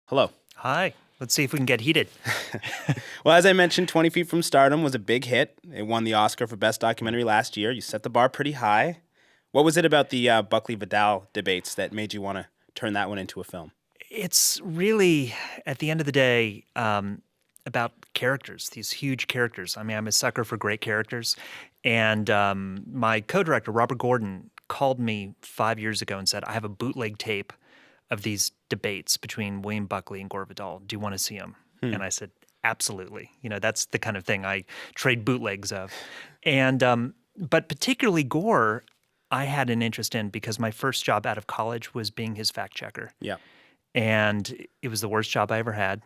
Hello. Hi. Let's see if we can get heated. Well, as I mentioned, 20 Feet from Stardom was a big hit. It won the Oscar for Best Documentary last year. You set the bar pretty high. What was it about the Buckley Vidal debates that made you want to turn that one into a film? It's really, at the end of the day, about characters, these huge characters. I mean, I'm a sucker for great characters. And my co-director, Robert Gordon, called me 5 years ago and said, I have a bootleg tape of these debates between William Buckley and Gore Vidal. Do you want to see them? And I said, absolutely. You know, that's the kind of thing I trade bootlegs of. And but particularly Gore, I had an interest in because my first job out of college was being his fact checker. Yeah. And it was the worst job I ever had.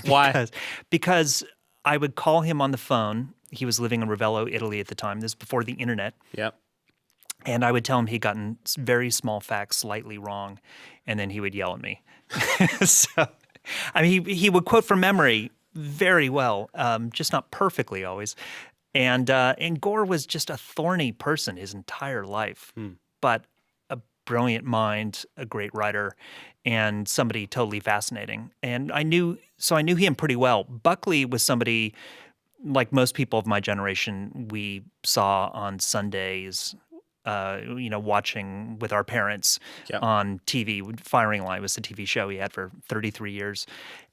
Why? Because I would call him on the phone. He was living in Ravello, Italy at the time. This is before the internet. Yep. And I would tell him he'd gotten very small facts slightly wrong, and then he would yell at me. So, I mean, he would quote from memory very well, just not perfectly always. And Gore was just a thorny person his entire life, but a brilliant mind, a great writer, and somebody totally fascinating. And I knew him pretty well. Buckley was somebody like most people of my generation we saw on Sundays, watching with our parents Yep. on TV. Firing Line was the TV show he had for 33 years.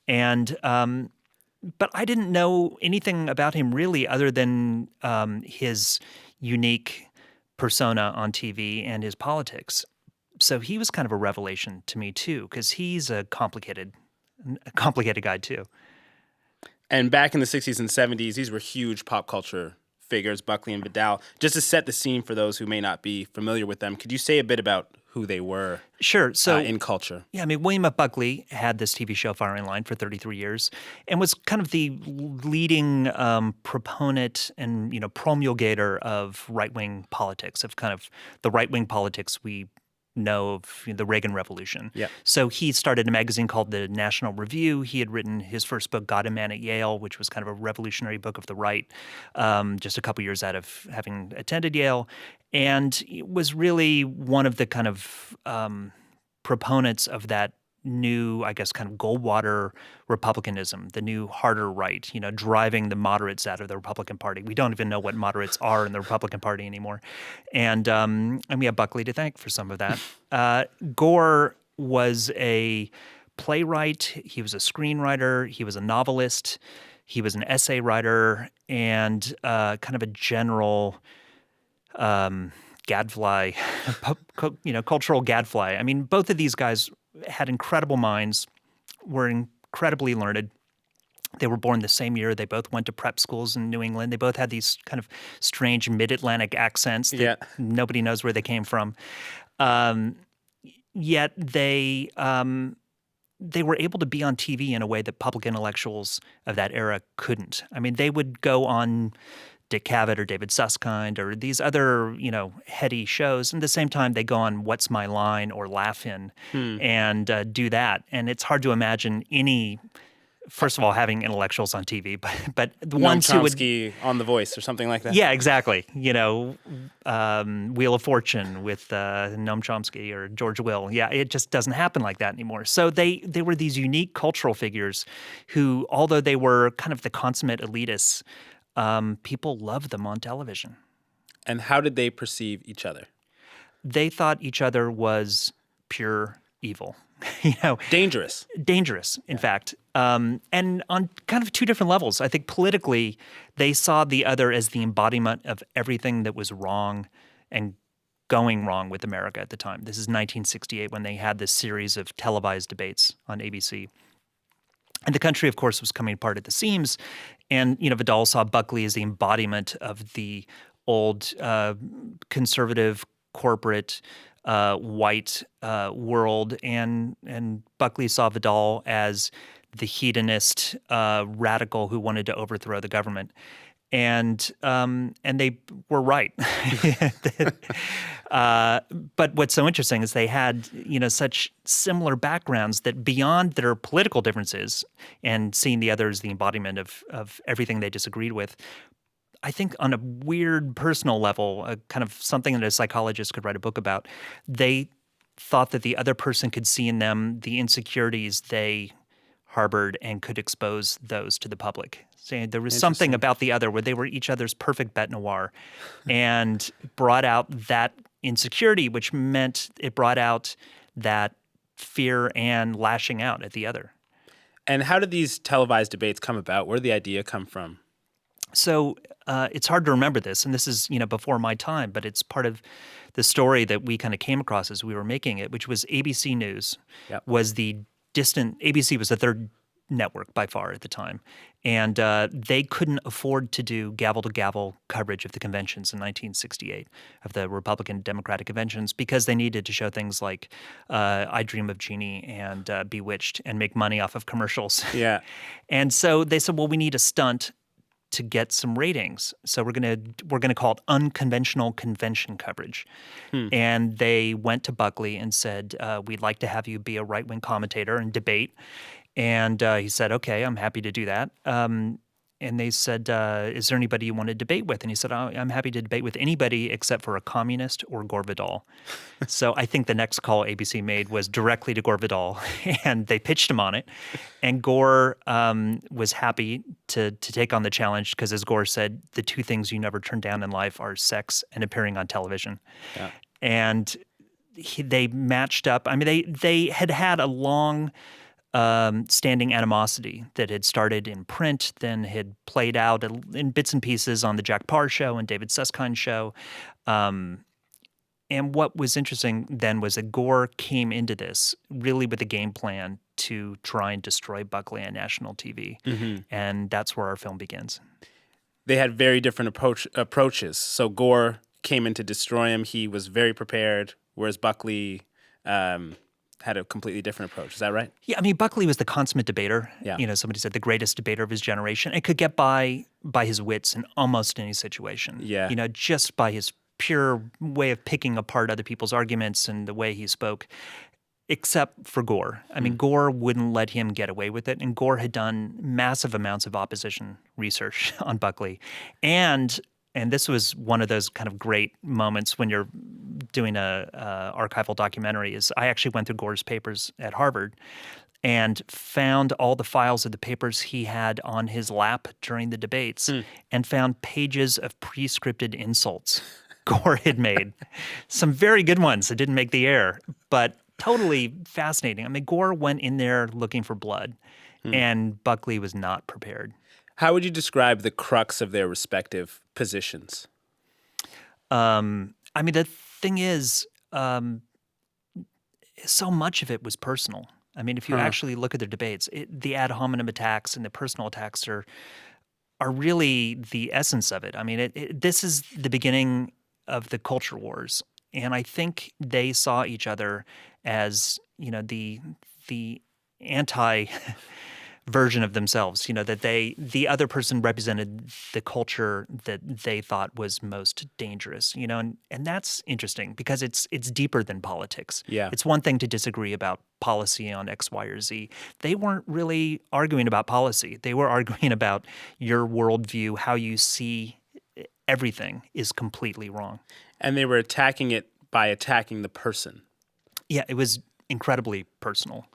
And but I didn't know anything about him really other than his unique persona on TV and his politics. So he was kind of a revelation to me too, because he's a complicated guy too. And back in the 60s and 70s, these were huge pop culture figures, Buckley and Vidal. Just to set the scene for those who may not be familiar with them, could you say a bit about who they were Sure. So in culture? yeah, I mean, William F. Buckley had this TV show, Firing Line, for 33 years and was kind of the leading proponent and, promulgator of right-wing politics, of kind of the right-wing politics we know of the Reagan Revolution. Yeah. So he started a magazine called the National Review. He had written his first book, God and Man at Yale, which was kind of a revolutionary book of the right, just a couple years out of having attended Yale, and was really one of the kind of proponents of that new, I guess, kind of Goldwater republicanism, the new harder right, driving the moderates out of the Republican Party. We don't even know what moderates are in the Republican Party anymore. And we have Buckley to thank for some of that. Gore was a playwright. He was a screenwriter. He was a novelist. He was an essay writer and kind of a general gadfly, cultural gadfly. I mean, both of these guys had incredible minds, were incredibly learned. They were born the same year. They both went to prep schools in New England. They both had these kind of strange mid-Atlantic accents that nobody knows where they came from. Yet they were able to be on TV in a way that public intellectuals of that era couldn't. I mean, they would go on Dick Cavett or David Susskind or these other, heady shows. And at the same time, they go on What's My Line or Laugh-In and do that. And it's hard to imagine first of all, having intellectuals on TV, but the ones who would... Chomsky on The Voice or something like that? Yeah, exactly. Wheel of Fortune with Noam Chomsky or George Will. Yeah, it just doesn't happen like that anymore. So they were these unique cultural figures who, although they were kind of the consummate elitists, people loved them on television. And how did they perceive each other? They thought each other was pure evil. Dangerous. Dangerous, in fact. And on kind of two different levels. I think politically, they saw the other as the embodiment of everything that was wrong and going wrong with America at the time. This is 1968 when they had this series of televised debates on ABC. And the country, of course, was coming apart at the seams. And, Vidal saw Buckley as the embodiment of the old conservative corporate white world. And Buckley saw Vidal as the hedonist radical who wanted to overthrow the government. And they were right. But what's so interesting is they had, such similar backgrounds that beyond their political differences and seeing the other as the embodiment of everything they disagreed with, I think on a weird personal level, kind of something that a psychologist could write a book about, they thought that the other person could see in them the insecurities they harbored and could expose those to the public. Saying there was something Interesting. about the other where they were each other's perfect bête noir and brought out that insecurity, which meant it brought out that fear and lashing out at the other. And how did these televised debates come about? Where did the idea come from? So it's hard to remember this, and this is before my time, but it's part of the story that we kind of came across as we were making it, which was ABC News Yep. was the ABC was the third network by far at the time, and they couldn't afford to do gavel-to-gavel coverage of the conventions in 1968, of the Republican Democratic conventions, because they needed to show things like I Dream of Jeannie and Bewitched and make money off of commercials. Yeah. And so they said, well, we need a stunt to get some ratings. So we're gonna call it unconventional convention coverage. And they went to Buckley and said, we'd like to have you be a right-wing commentator and debate. And he said, okay, I'm happy to do that. And they said, is there anybody you want to debate with? And he said, I'm happy to debate with anybody except for a communist or Gore Vidal. So I think the next call ABC made was directly to Gore Vidal, and they pitched him on it. And Gore was happy to take on the challenge because, as Gore said, the two things you never turn down in life are sex and appearing on television. Yeah. And they matched up. I mean, they had a long standing animosity that had started in print, then had played out in bits and pieces on the Jack Parr show and David Susskind's show. And what was interesting then was that Gore came into this really with a game plan to try and destroy Buckley on national TV. And that's where our film begins. They had very different approaches. So Gore came in to destroy him. He was very prepared, whereas Buckley had a completely different approach. Is that right? Yeah, I mean, Buckley was the consummate debater. Yeah. Somebody said the greatest debater of his generation, and could get by his wits in almost any situation. Yeah. Just by his pure way of picking apart other people's arguments and the way he spoke, except for Gore. I mean, Gore wouldn't let him get away with it, and Gore had done massive amounts of opposition research on Buckley. And this was one of those kind of great moments when you're doing a archival documentary, is I actually went through Gore's papers at Harvard and found all the files of the papers he had on his lap during the debates and found pages of pre-scripted insults Gore had made. Some very good ones that didn't make the air, but totally fascinating. I mean, Gore went in there looking for blood, and Buckley was not prepared. How would you describe the crux of their respective positions? I mean, the thing is, so much of it was personal. I mean, if you actually look at their debates, the ad hominem attacks and the personal attacks are really the essence of it. I mean, this is the beginning of the culture wars, and I think they saw each other as the anti version of themselves, that the other person represented the culture that they thought was most dangerous, and that's interesting because it's deeper than politics. Yeah. It's one thing to disagree about policy on X, Y, or Z. They weren't really arguing about policy. They were arguing about your worldview, how you see everything is completely wrong. And they were attacking it by attacking the person. Yeah, it was incredibly personal.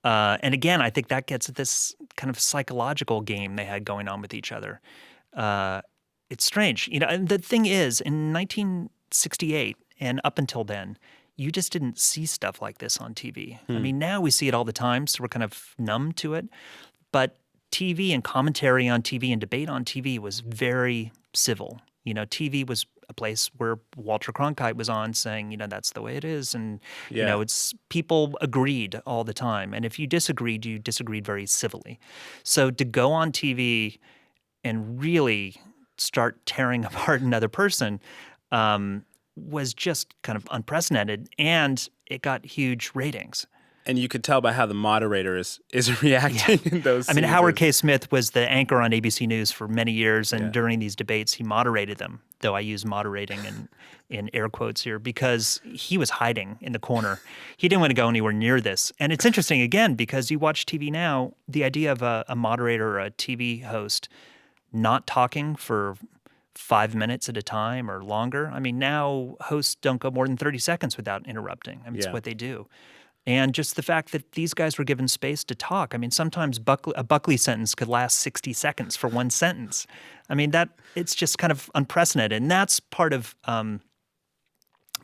And again, I think that gets at this kind of psychological game they had going on with each other. It's strange. And the thing is, in 1968 and up until then, you just didn't see stuff like this on TV. I mean, now we see it all the time, so we're kind of numb to it. But TV and commentary on TV and debate on TV was very civil. TV was a place where Walter Cronkite was on saying, that's the way it is. And, it's people agreed all the time. And if you disagreed, you disagreed very civilly. So to go on TV and really start tearing apart another person was just kind of unprecedented. And it got huge ratings. And you could tell by how the moderator is reacting in those I mean, Howard K. Smith was the anchor on ABC News for many years, and during these debates, he moderated them, though I use moderating in air quotes here, because he was hiding in the corner. He didn't want to go anywhere near this. And it's interesting, again, because you watch TV now, the idea of a moderator or a TV host not talking for 5 minutes at a time or longer. I mean, now hosts don't go more than 30 seconds without interrupting. I mean, it's what they do. And just the fact that these guys were given space to talk. I mean, sometimes a Buckley sentence could last 60 seconds for one sentence. I mean, it's just kind of unprecedented. And that's part of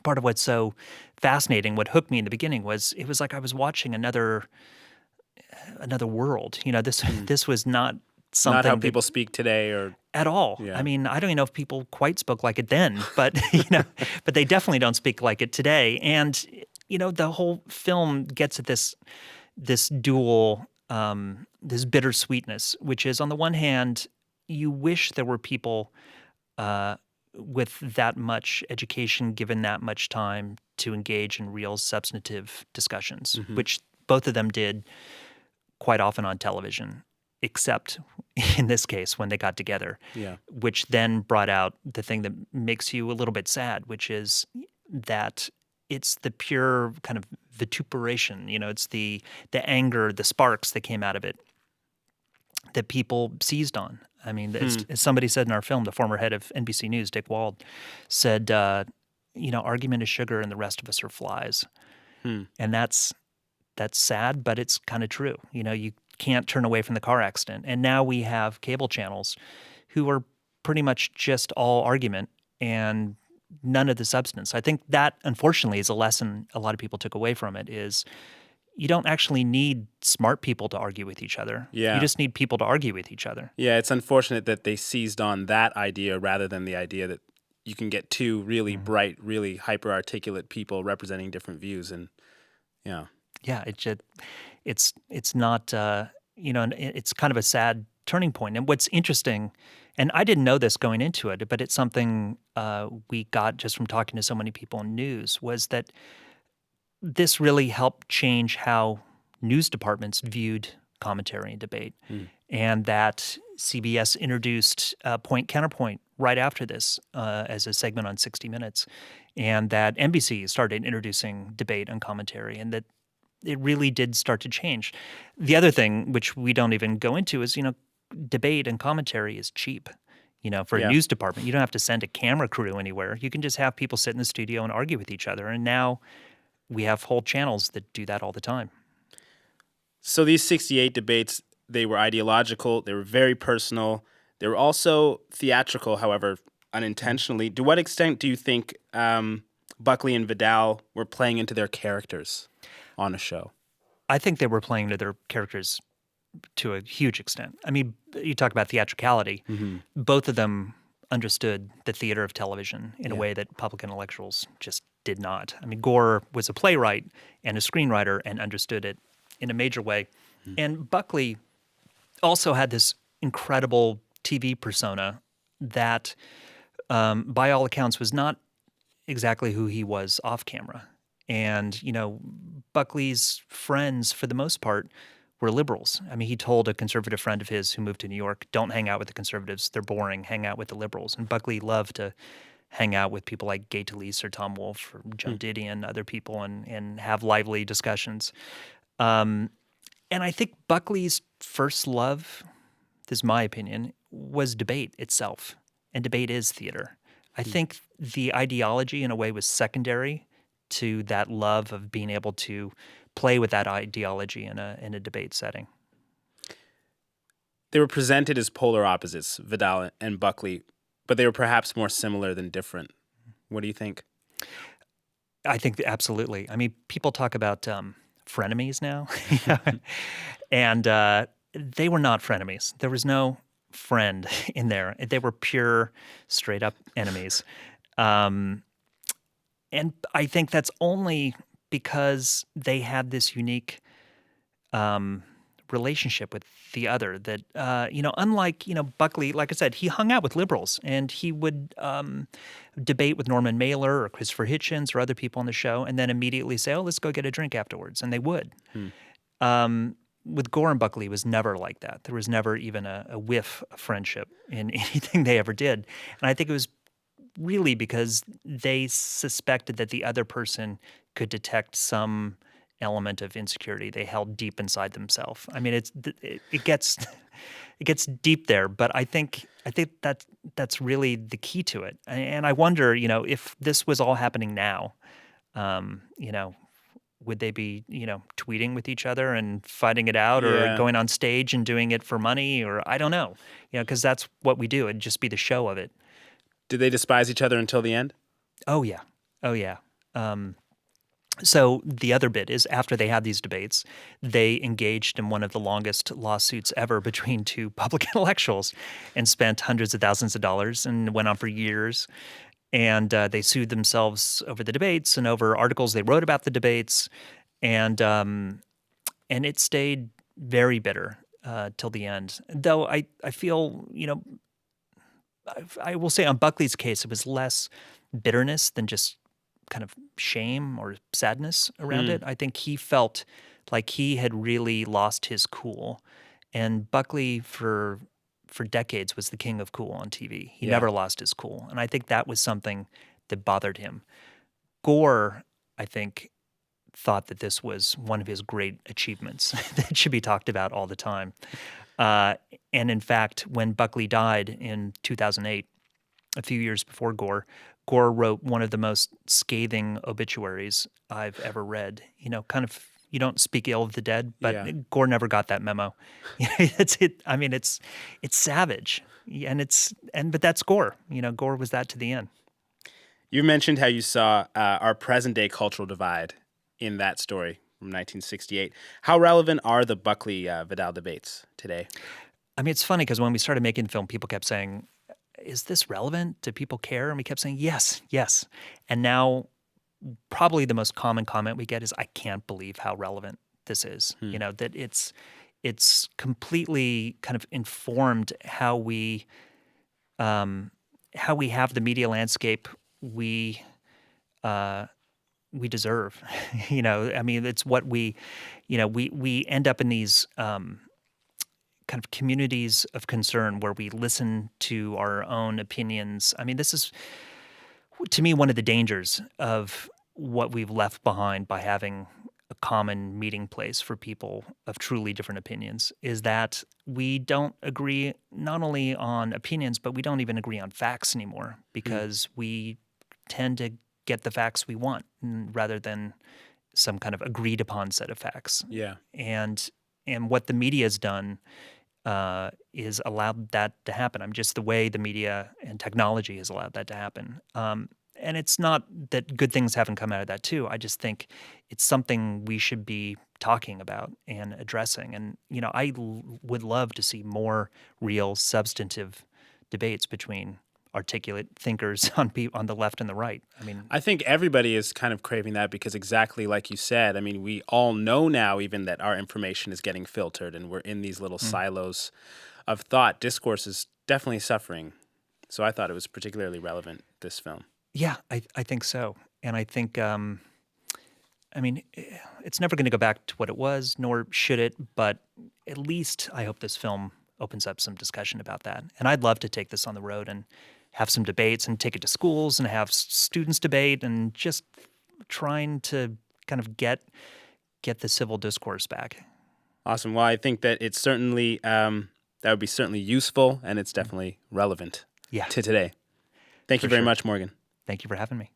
what's so fascinating. What hooked me in the beginning was it was like I was watching another world. This was not something Not how people speak today, or at all. Yeah. I mean, I don't even know if people quite spoke like it then, but but they definitely don't speak like it today. And the whole film gets at this dual, this bittersweetness, which is on the one hand, you wish there were people with that much education, given that much time to engage in real substantive discussions, which both of them did quite often on television, except in this case when they got together, which then brought out the thing that makes you a little bit sad, which is that it's the pure kind of vituperation, it's the anger, the sparks that came out of it that people seized on. I mean, as somebody said in our film, the former head of NBC News, Dick Wald, said, argument is sugar and the rest of us are flies. And that's sad, but it's kind of true. You can't turn away from the car accident. And now we have cable channels who are pretty much just all argument and none of the substance. I think that, unfortunately, is a lesson a lot of people took away from it, is you don't actually need smart people to argue with each other. Yeah. You just need people to argue with each other. Yeah, it's unfortunate that they seized on that idea rather than the idea that you can get two really bright, really hyper-articulate people representing different views. And yeah, it's not it's kind of a sad turning point. And what's interesting, and I didn't know this going into it, but it's something we got just from talking to so many people in news, was that this really helped change how news departments viewed commentary and debate, and that CBS introduced Point Counterpoint right after this as a segment on 60 Minutes, and that NBC started introducing debate and commentary, and that it really did start to change. The other thing, which we don't even go into, is, debate and commentary is cheap. For a news department, you don't have to send a camera crew anywhere. You can just have people sit in the studio and argue with each other. And now we have whole channels that do that all the time. So these 68 debates, they were ideological, they were very personal, they were also theatrical, however, unintentionally. To what extent do you think Buckley and Vidal were playing into their characters on a show? I think they were playing into their characters to a huge extent. I mean, you talk about theatricality. Both of them understood the theater of television in a way that public intellectuals just did not. I mean, Gore was a playwright and a screenwriter and understood it in a major way. And Buckley also had this incredible TV persona that, by all accounts, was not exactly who he was off camera. And, Buckley's friends, for the most part, were liberals. I mean, he told a conservative friend of his who moved to New York, don't hang out with the conservatives, they're boring, hang out with the liberals. And Buckley loved to hang out with people like Gay Talese or Tom Wolfe or Joan Didion, other people, and have lively discussions. And I think Buckley's first love, this is my opinion, was debate itself. And debate is theater. I think the ideology, in a way, was secondary to that love of being able to play with that ideology in a debate setting. They were presented as polar opposites, Vidal and Buckley, but they were perhaps more similar than different. What do you think? I think absolutely. I mean, people talk about frenemies now, and they were not frenemies. There was no friend in there. They were pure, straight-up enemies. And I think that's only because they had this unique relationship with the other that, unlike, Buckley, like I said, he hung out with liberals and he would debate with Norman Mailer or Christopher Hitchens or other people on the show and then immediately say, oh, let's go get a drink afterwards. And they would. With Gore and Buckley, it was never like that. There was never even a whiff of friendship in anything they ever did. And I think it was really because they suspected that the other person could detect some element of insecurity they held deep inside themselves. I mean, it gets deep there, but I think that's really the key to it. And I wonder, if this was all happening now, Would they be, tweeting with each other and fighting it out, or going on stage and doing it for money, or I don't know, because that's what we do. It'd just be the show of it. Did they despise each other until the end? Oh yeah, oh yeah. So the other bit is, after they had these debates, they engaged in one of the longest lawsuits ever between two public intellectuals, and spent hundreds of thousands of dollars, and went on for years. And they sued themselves over the debates and over articles they wrote about the debates, and it stayed very bitter till the end. Though I feel, I will say on Buckley's case, it was less bitterness than just kind of shame or sadness around it. I think he felt like he had really lost his cool, and Buckley for decades was the king of cool on TV. He never lost his cool, and I think that was something that bothered him. Gore, I think, thought that this was one of his great achievements that should be talked about all the time. And in fact, when Buckley died in 2008, a few years before Gore wrote one of the most scathing obituaries I've ever read. Kind of, you don't speak ill of the dead, but Gore never got that memo. I mean, it's savage, but that's Gore. Gore was that to the end. You mentioned how you saw our present-day cultural divide in that story from 1968. How relevant are the Buckley Vidal debates today? I mean, it's funny because when we started making film, people kept saying, is this relevant? Do people care? And we kept saying, yes, yes. And now probably the most common comment we get is, I can't believe how relevant this is. That it's completely kind of informed how we have the media landscape we deserve. I mean, it's what we end up in these kind of communities of concern where we listen to our own opinions. I mean, this is, to me, one of the dangers of what we've left behind by having a common meeting place for people of truly different opinions, is that we don't agree not only on opinions, but we don't even agree on facts anymore, because we tend to get the facts we want rather than some kind of agreed upon set of facts. Yeah. And what the media has done is allowed that to happen. I'm just the way the media and technology has allowed that to happen. And it's not that good things haven't come out of that too. I just think it's something we should be talking about and addressing. And, I would love to see more real substantive debates between articulate thinkers on the left and the right. I mean, I think everybody is kind of craving that, because exactly like you said, I mean, we all know now even that our information is getting filtered, and we're in these little silos of thought. Discourse is definitely suffering. So I thought it was particularly relevant, this film. Yeah, I think so. And I think, I mean, it's never going to go back to what it was, nor should it, but at least I hope this film opens up some discussion about that. And I'd love to take this on the road and have some debates, and take it to schools and have students debate, and just trying to kind of get the civil discourse back. Awesome. Well, I think that it's certainly, that would be certainly useful, and it's definitely relevant to today. Thank you very much, Morgan. Thank you for having me.